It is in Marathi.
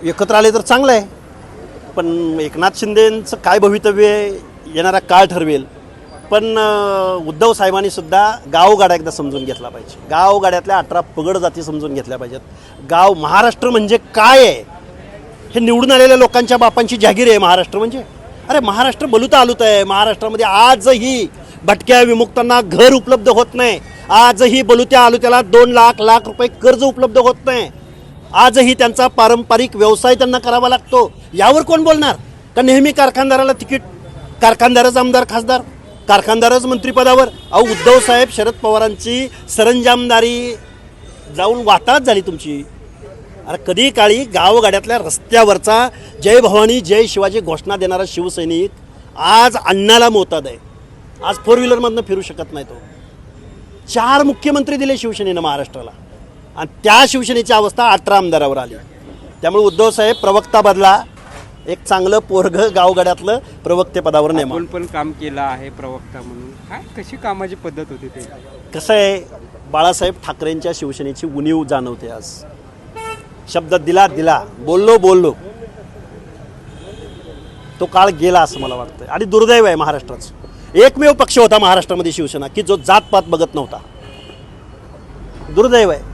एकत्र आले तर चांगलं आहे, पण एकनाथ शिंदेंचं काय भवितव्य येणारा काळ ठरवेल. पण उद्धव साहेबांनी सुद्धा गावगाडा एकदा समजून घेतला पाहिजे. गावगाड्यातल्या 18 पगड जाती समजून घेतल्या पाहिजेत. गाव महाराष्ट्र म्हणजे काय आहे हे निवडून आलेल्या लोकांच्या बापांची जागीर आहे. महाराष्ट्र म्हणजे अरे महाराष्ट्र बलुता आलूत आहे. महाराष्ट्रामध्ये आजही भटक्या विमुक्तांना घर उपलब्ध होत नाही. आजही बलुत्या आलुत्याला 2 लाख रुपये कर्ज उपलब्ध होत नाही. आजही त्यांचा पारंपरिक व्यवसाय त्यांना करावा लागतो. यावर कोण बोलणार? का नेहमी कारखानदाराला तिकीट, कारखानदारच आमदार खासदार, कारखानदारच मंत्रिपदावर. अहो उद्धव साहेब शरद पवारांची सरंजामदारी जाऊन वाताहत झाली तुमची. अरे कधी काळी गावगाड्यातल्या रस्त्यावरचा जय भवानी जय शिवाजी घोषणा देणारा शिवसैनिक आज अण्णाला मोताद आहे. आज 4 व्हीलरमधनं फिरू शकत नाही तो. 4 मुख्यमंत्री दिले शिवसेनेनं महाराष्ट्राला आणि त्या शिवसेनेची अवस्था 18 आमदारावर आली. त्यामुळे उद्धव साहेब प्रवक्ता बदला, एक चांगलं पोरग गावगाड्यातलं प्रवक्तेपदावर नेमा. आपण पण काम केलं आहे प्रवक्ता म्हणून. काय कशी कामाची पद्धत होती ते? कसं आहे, बाळासाहेब ठाकरेंच्या शिवसेनेची उणीव जाणवते. आज शब्द दिला बोललो तो काळ गेला असं मला वाटतं. आणि दुर्दैव आहे महाराष्ट्राचं. एकमेव पक्ष होता महाराष्ट्रामध्ये शिवसेना की जो जातपात बघत नव्हता. दुर्दैव आहे.